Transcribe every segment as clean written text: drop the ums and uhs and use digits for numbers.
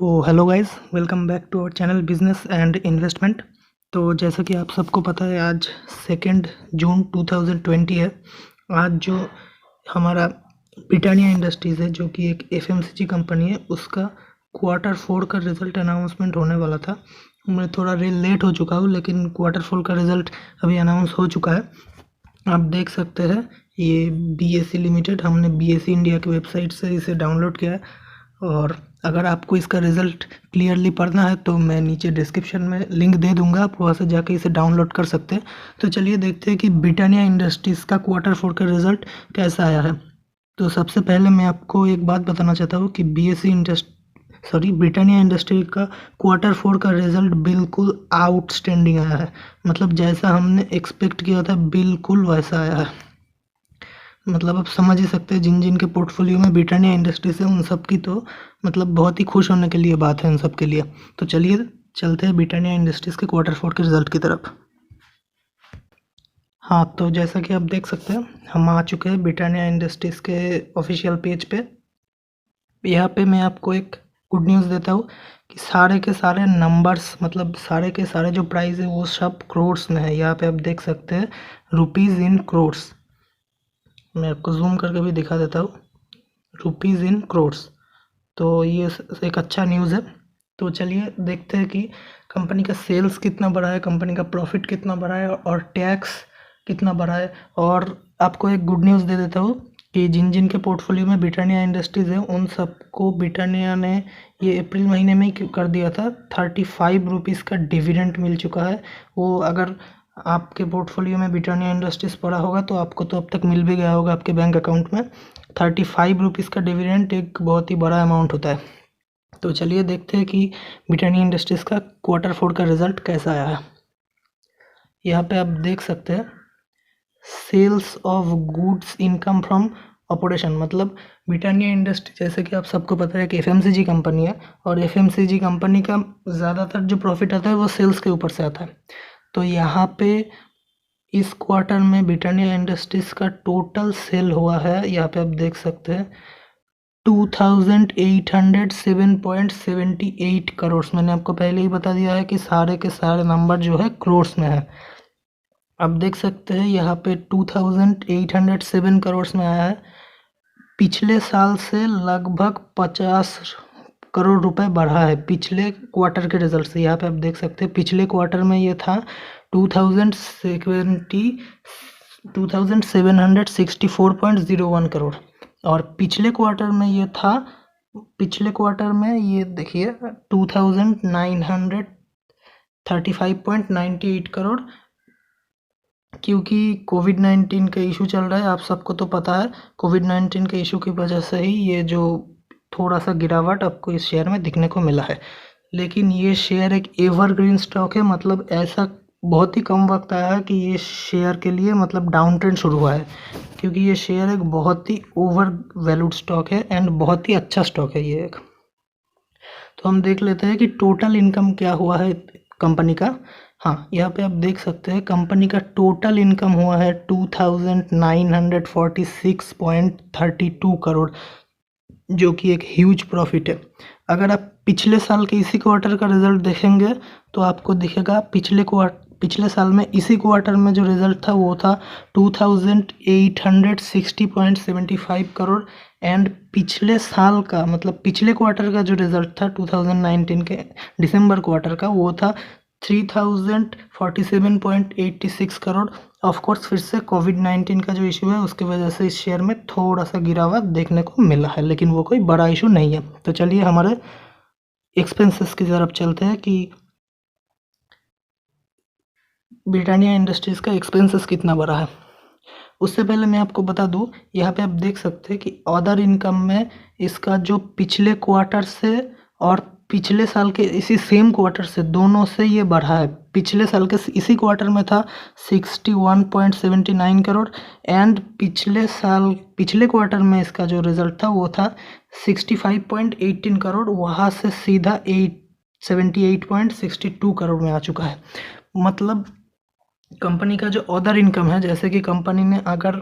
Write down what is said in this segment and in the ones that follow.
तो hello guys, welcome back to our channel business and investment. तो जैसा कि आप सबको पता है, आज 2 जून 2020 है। आज जो हमारा ब्रिटानिया इंडस्ट्रीज़ है, जो कि एक एफएमसीजी कंपनी है, उसका Q4 का रिज़ल्ट अनाउंसमेंट होने वाला था। मैं थोड़ा लेट हो चुका हूँ, लेकिन Q4 का रिज़ल्ट अभी अनाउंस हो चुका है। आप देख सकते हैं, ये बीएसई लिमिटेड, हमने बीएसई इंडिया की वेबसाइट से इसे डाउनलोड किया है। और अगर आपको इसका रिज़ल्ट क्लियरली पढ़ना है तो मैं नीचे डिस्क्रिप्शन में लिंक दे दूंगा, आप वहाँ से जाके इसे डाउनलोड कर सकते हैं। तो चलिए देखते हैं कि ब्रिटानिया इंडस्ट्रीज़ का Q4 का रिज़ल्ट कैसा आया है। तो सबसे पहले मैं आपको एक बात बताना चाहता हूँ कि ब्रिटानिया इंडस्ट्री का Q4 का रिज़ल्ट बिल्कुल आउटस्टैंडिंग आया है। मतलब जैसा हमने एक्सपेक्ट किया था बिल्कुल वैसा आया है। मतलब आप समझ ही सकते हैं, जिन जिन के पोर्टफोलियो में ब्रिटानिया इंडस्ट्रीज़ है उन सब की तो मतलब बहुत ही खुश होने के लिए बात है उन सब के लिए। तो चलिए चलते हैं ब्रिटानिया इंडस्ट्रीज़ के Q4 के रिज़ल्ट की तरफ। हाँ, तो जैसा कि आप देख सकते हैं, हम आ चुके हैं ब्रिटानिया इंडस्ट्रीज़ के ऑफिशियल पेज पे। यहाँ पे मैं आपको एक गुड न्यूज़ देता हूँ कि सारे के सारे नंबर्स, मतलब सारे के सारे जो प्राइस है वो सब क्रोर्स में है। यहाँ पे आप देख सकते हैं रुपीज़ इन क्रोर्स। मैं आपको जूम करके भी दिखा देता हूँ, रुपीज़ इन क्रोर्स। तो ये एक अच्छा न्यूज़ है। तो चलिए देखते हैं कि कंपनी का सेल्स कितना बढ़ा है, कंपनी का प्रॉफिट कितना बढ़ा है और टैक्स कितना बढ़ा है। और आपको एक गुड न्यूज़ दे देता हूँ कि जिन जिन के पोर्टफोलियो में ब्रिटानिया इंडस्ट्रीज़ है उन सबको ब्रिटानिया ने ये अप्रैल महीने में ही कर दिया था, 35 रुपीज़ का डिविडेंड मिल चुका है। वो अगर आपके पोर्टफोलियो में ब्रिटानिया इंडस्ट्रीज़ पड़ा होगा तो आपको तो अब तक मिल भी गया होगा आपके बैंक अकाउंट में। 35 रुपीज़ का डिविडेंड एक बहुत ही बड़ा अमाउंट होता है। तो चलिए देखते हैं कि ब्रिटानिया इंडस्ट्रीज़ का Q4 का रिज़ल्ट कैसा आया है। यहाँ पे आप देख सकते हैं sales of goods income from operation. मतलब ब्रिटानिया इंडस्ट्री, जैसे कि आप सबको पता है कि एफएमसीजी कंपनी है, और एफएमसीजी कंपनी का ज़्यादातर जो प्रॉफिट आता है वो सेल्स के ऊपर से आता है। तो यहाँ पे इस क्वार्टर में ब्रिटानिया इंडस्ट्रीज़ का टोटल सेल हुआ है, यहाँ पे आप देख सकते हैं 2807.78 करोड़। मैंने आपको पहले ही बता दिया है कि सारे के सारे नंबर जो है क्रोर्स में है। अब देख सकते हैं यहाँ पे 2807 करोड़ में आया है। पिछले साल से लगभग 50 करोड़ रुपए बढ़ा है पिछले क्वार्टर के रिजल्ट से। यहाँ पे आप देख सकते हैं पिछले क्वार्टर में ये था 2764.01 करोड़, और पिछले क्वार्टर में ये था, पिछले क्वार्टर में ये देखिए 2935.98 करोड़। क्योंकि कोविड-19 का इशू चल रहा है, आप सबको तो पता है, कोविड-19 के इशू की वजह से ही ये जो थोड़ा सा गिरावट आपको इस शेयर में दिखने को मिला है। लेकिन ये शेयर एक एवरग्रीन स्टॉक है, मतलब ऐसा बहुत ही कम वक्त आया है कि ये शेयर के लिए मतलब डाउन ट्रेंड शुरू हुआ है, क्योंकि ये शेयर एक बहुत ही ओवर वैल्यूड स्टॉक है एंड बहुत ही अच्छा स्टॉक है ये एक। तो हम देख लेते हैं कि टोटल इनकम क्या हुआ है कंपनी का। हाँ, यहाँ पे आप देख सकते हैं कंपनी का टोटल इनकम हुआ है 2946.32 करोड़, जो कि एक ह्यूज प्रॉफिट है। अगर आप पिछले साल के इसी क्वार्टर का रिजल्ट देखेंगे तो आपको दिखेगा पिछले साल में इसी क्वार्टर में जो रिजल्ट था वो था 2860.75 करोड़। एंड पिछले साल का मतलब पिछले क्वार्टर का जो रिजल्ट था 2019 के दिसंबर क्वार्टर का, वो था 3047.86 करोड़। ऑफ कोर्स फिर से कोविड-19 का जो इशू है उसकी वजह से इस शेयर में थोड़ा सा गिरावट देखने को मिला है, लेकिन वो कोई बड़ा इशू नहीं है। तो चलिए हमारे एक्सपेंसेस की तरफ चलते हैं कि ब्रिटानिया इंडस्ट्रीज़ का एक्सपेंसेस कितना बढ़ा है। उससे पहले मैं आपको बता दूं, यहाँ पे आप देख सकते हैं कि अदर इनकम में इसका जो पिछले क्वार्टर से और पिछले साल के इसी सेम क्वार्टर से, दोनों से ये बढ़ा है। पिछले साल के इसी क्वार्टर में था 61.79 करोड़, एंड पिछले क्वार्टर में इसका जो रिजल्ट था वो था 65.18 करोड़, वहाँ से सीधा 78.62 करोड़ में आ चुका है। मतलब कंपनी का जो अदर इनकम है, जैसे कि कंपनी ने अगर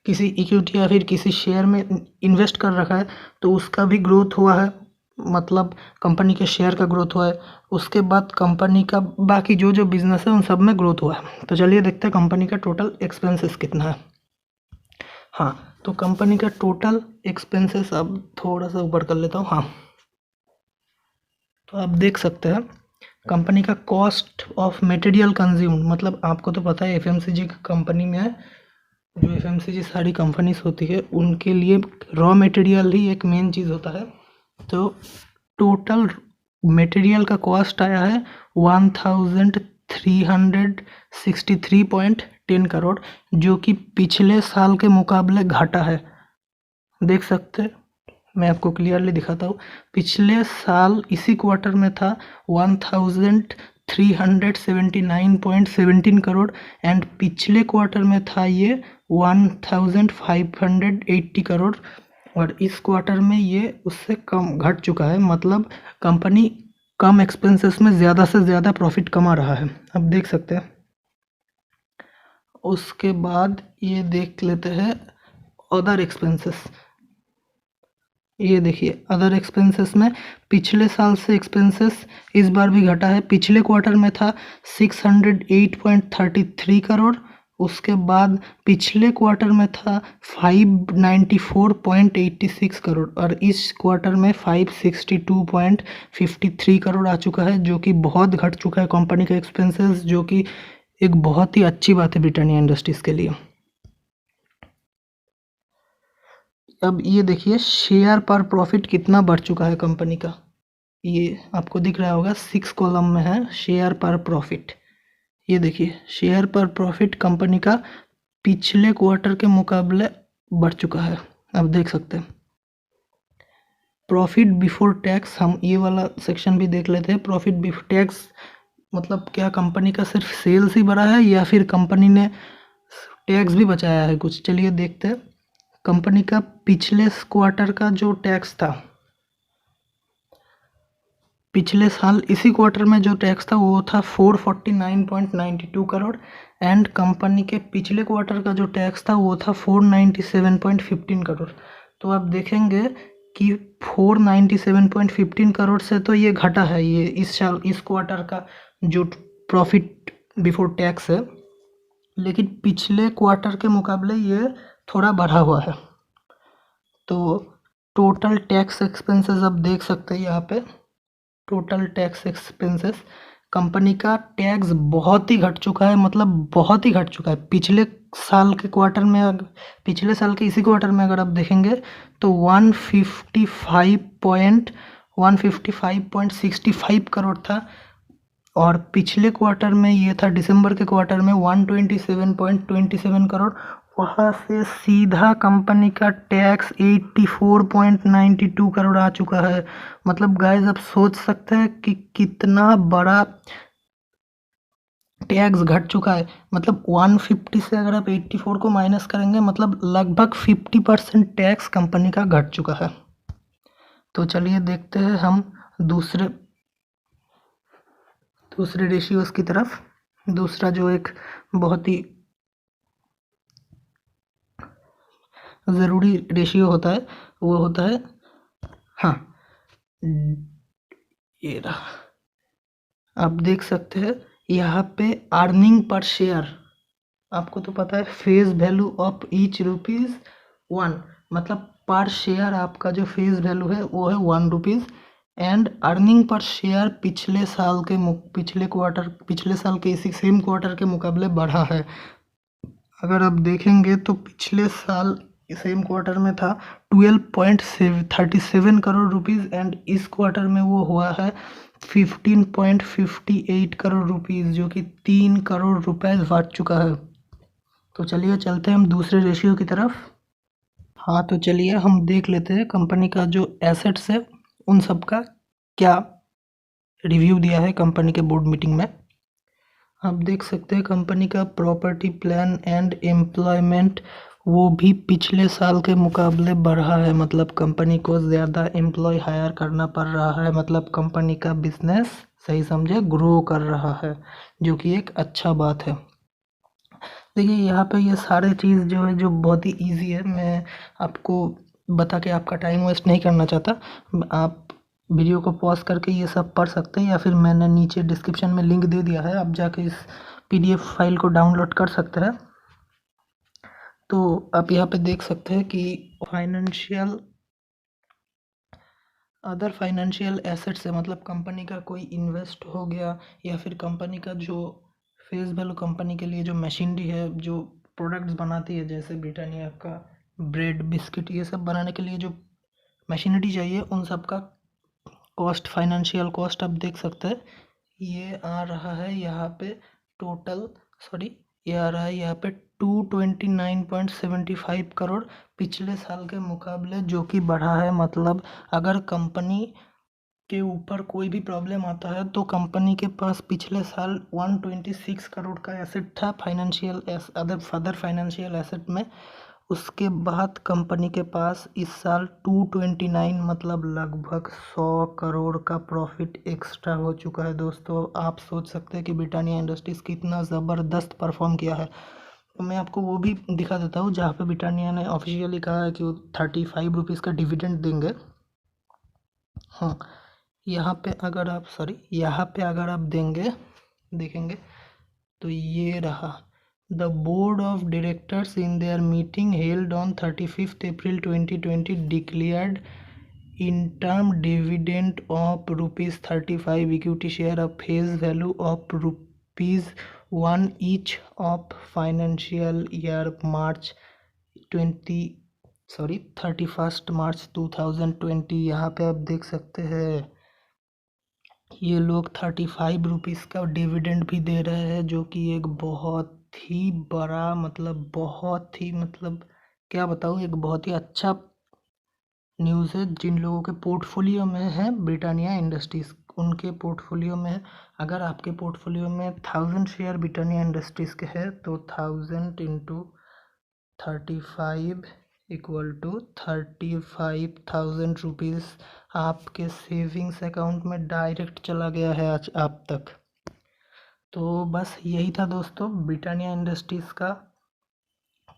किसी इक्विटी या फिर किसी शेयर में इन्वेस्ट कर रखा है तो उसका भी ग्रोथ हुआ है, मतलब कंपनी के शेयर का ग्रोथ हुआ है, उसके बाद कंपनी का बाकी जो जो बिजनेस है उन सब में ग्रोथ हुआ है। तो चलिए देखते हैं कंपनी का टोटल एक्सपेंसेस कितना है। हाँ, तो कंपनी का टोटल एक्सपेंसेस अब थोड़ा सा ऊपर कर लेता हूँ। हाँ, तो आप देख सकते हैं कंपनी का कॉस्ट ऑफ मटेरियल कंज्यूम्ड, मतलब आपको तो पता है एफएमसीजी कंपनी में है, जो एफएमसीजी सारी कंपनीज होती है उनके लिए रॉ मटेरियल ही एक मेन चीज़ होता है। तो टोटल मटेरियल का कॉस्ट आया है 1363.10 करोड़, जो कि पिछले साल के मुकाबले घटा है। देख सकते हैं, मैं आपको क्लियरली दिखाता हूँ। पिछले साल इसी क्वार्टर में था 1379.17 करोड़ एंड पिछले क्वार्टर में था ये 1580 करोड़, और इस क्वार्टर में ये उससे कम घट चुका है। मतलब कंपनी कम एक्सपेंसेस में ज़्यादा से ज़्यादा प्रॉफिट कमा रहा है, अब देख सकते हैं। उसके बाद ये देख लेते हैं अदर एक्सपेंसेस। ये देखिए अदर एक्सपेंसेस में पिछले साल से एक्सपेंसेस इस बार भी घटा है। पिछले क्वार्टर में था 608.33 करोड़, उसके बाद पिछले क्वार्टर में था 594.86 करोड़ और इस क्वार्टर में 562.53 करोड़ आ चुका है, जो कि बहुत घट चुका है कंपनी का एक्सपेंसेस, जो कि एक बहुत ही अच्छी बात है ब्रिटानिया इंडस्ट्रीज़ के लिए। अब ये देखिए शेयर पर प्रॉफिट कितना बढ़ चुका है कंपनी का, ये आपको दिख रहा होगा 6 कॉलम में है शेयर पर प्रॉफिट। ये देखिए शेयर पर प्रॉफिट कंपनी का पिछले क्वार्टर के मुकाबले बढ़ चुका है, आप देख सकते हैं। प्रॉफिट बिफोर टैक्स, हम ये वाला सेक्शन भी देख लेते हैं। प्रॉफिट बिफोर टैक्स मतलब क्या कंपनी का सिर्फ सेल्स ही बढ़ा है या फिर कंपनी ने टैक्स भी बचाया है कुछ, चलिए देखते हैं। कंपनी का पिछले क्वार्टर का जो टैक्स था, पिछले साल इसी क्वार्टर में जो टैक्स था वो था 449.92 करोड़ एंड कंपनी के पिछले क्वार्टर का जो टैक्स था वो था 497.15 करोड़। तो आप देखेंगे कि 497.15 करोड़ से तो ये घटा है, ये इस साल इस क्वार्टर का जो प्रॉफिट बिफोर टैक्स है, लेकिन पिछले क्वार्टर के मुकाबले ये थोड़ा बढ़ा हुआ है। तो टोटल टैक्स एक्सपेंसेस आप देख सकते हैं यहाँ पे, टोटल टैक्स एक्सपेंसेस कंपनी का टैक्स बहुत ही घट चुका है, मतलब बहुत ही घट चुका है। पिछले साल के क्वार्टर में पिछले साल के इसी क्वार्टर में अगर आप देखेंगे तो 155.65 करोड़ था, और पिछले क्वार्टर में ये था दिसंबर के क्वार्टर में 127.27 करोड़। वहाँ से सीधा कंपनी का टैक्स 84.92 करोड़ आ चुका है। मतलब गाइस आप सोच सकते हैं कि कितना बड़ा टैक्स घट चुका है। मतलब 150 से अगर आप 84 को माइनस करेंगे मतलब लगभग 50% टैक्स कंपनी का घट चुका है। तो चलिए देखते हैं हम दूसरे रेशियोज की तरफ। दूसरा जो एक बहुत ही ज़रूरी रेशियो होता है वो होता है, हाँ ये रहा, आप देख सकते हैं यहाँ पे अर्निंग पर शेयर। आपको तो पता है face value of each rupees 1, मतलब पर शेयर आपका जो फेस वैल्यू है वो है 1 rupees and earning per share पिछले साल के इसी सेम क्वार्टर के मुकाबले बढ़ा है। अगर आप देखेंगे तो पिछले साल सेम क्वार्टर में था 12.37 करोड़ रुपीज़ एंड इस क्वार्टर में वो हुआ है 15.58 करोड़ रुपीज़, जो कि 3 करोड़ रुपए बढ़ चुका है। तो चलिए चलते हैं हम दूसरे रेशियो की तरफ। हाँ, तो चलिए हम देख लेते हैं कंपनी का जो एसेट्स है उन सब का क्या रिव्यू दिया है कंपनी के बोर्ड मीटिंग में। आप देख सकते हैं कंपनी का प्रॉपर्टी प्लान एंड एम्प्लॉयमेंट वो भी पिछले साल के मुकाबले बढ़ा है, मतलब कंपनी को ज़्यादा एम्प्लॉय हायर करना पड़ रहा है, मतलब कंपनी का बिजनेस सही समझे ग्रो कर रहा है, जो कि एक अच्छा बात है। देखिए यहाँ पे ये सारे चीज़ जो है जो बहुत ही इजी है, मैं आपको बता के आपका टाइम वेस्ट नहीं करना चाहता। आप वीडियो को पॉज करके ये सब पढ़ सकते हैं, या फिर मैंने नीचे डिस्क्रिप्शन में लिंक दे दिया है, आप जाके इस PDF फाइल को डाउनलोड कर सकते हैं। तो आप यहाँ पे देख सकते हैं कि अदर फाइनेंशियल एसेट से मतलब कंपनी का कोई इन्वेस्ट हो गया, या फिर कंपनी का जो फेस वैल्यू, कंपनी के लिए जो मशीनरी है, जो प्रोडक्ट्स बनाती है, जैसे ब्रिटानिया का ब्रेड, बिस्किट, ये सब बनाने के लिए जो मशीनरी चाहिए, उन सब का कॉस्ट, फाइनेंशियल कॉस्ट आप देख सकते हैं। ये आ रहा है यहाँ पे टोटल, सॉरी, ये आ रहा है यहाँ पे 229.75 करोड़ पिछले साल के मुकाबले, जो कि बढ़ा है। मतलब अगर कंपनी के ऊपर कोई भी प्रॉब्लम आता है तो कंपनी के पास पिछले साल 126 करोड़ का एसेट था फाइनेंशियल अदर फाइनेंशियल एसेट में। उसके बाद कंपनी के पास इस साल 229 मतलब लगभग 100 करोड़ का प्रॉफिट एक्स्ट्रा हो चुका है। दोस्तों आप सोच सकते हैं कि ब्रिटानिया इंडस्ट्रीज़ कितना ज़बरदस्त परफॉर्म किया है। तो मैं आपको वो भी दिखा देता हूँ जहाँ पे ब्रिटानिया ने ऑफिशियली कहा है कि वो 35 रुपीज़ का डिविडेंड देंगे। हाँ, यहाँ पे अगर आप देखेंगे तो ये रहा। The board of directors in their meeting held on 35 April 2020 declared interim dividend of ₹35 equity share of face value of ₹1 each of financial year March 31st March 2020। यहाँ पे आप देख सकते हैं ये लोग 35 रुपीज़ का डिविडेंड भी दे रहे हैं, जो कि एक बहुत ही बड़ा, मतलब क्या बताऊँ, एक बहुत ही अच्छा न्यूज़ है। जिन लोगों के पोर्टफोलियो में है ब्रिटानिया इंडस्ट्रीज़, उनके पोर्टफोलियो में, अगर आपके पोर्टफोलियो में 1000 शेयर ब्रिटानिया इंडस्ट्रीज़ के हैं तो 1000 इंटू 35 इक्वल टू 35,000 रुपीज़ आपके सेविंग्स अकाउंट में डायरेक्ट चला गया है आज आप तक। तो बस यही था दोस्तों ब्रिटानिया इंडस्ट्रीज़ का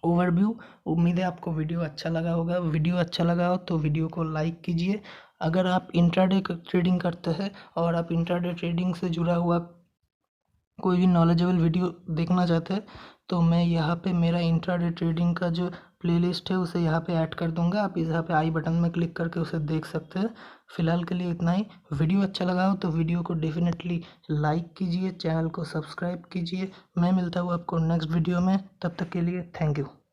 ओवरव्यू। उम्मीद है आपको वीडियो अच्छा लगा होगा। वीडियो अच्छा लगा हो तो वीडियो को लाइक कीजिए। अगर आप इंट्राडे ट्रेडिंग करते हैं और आप इंट्राडे ट्रेडिंग से जुड़ा हुआ कोई भी नॉलेजेबल वीडियो देखना चाहते हैं तो मैं यहाँ पे मेरा इंट्राडे ट्रेडिंग का जो प्लेलिस्ट है उसे यहाँ पे ऐड कर दूंगा। आप यहाँ पे आई बटन में क्लिक करके उसे देख सकते हैं। फिलहाल के लिए इतना ही। वीडियो अच्छा लगा हो तो वीडियो को डेफिनेटली लाइक कीजिए, चैनल को सब्सक्राइब कीजिए। मैं मिलता हूँ आपको नेक्स्ट वीडियो में, तब तक के लिए थैंक यू।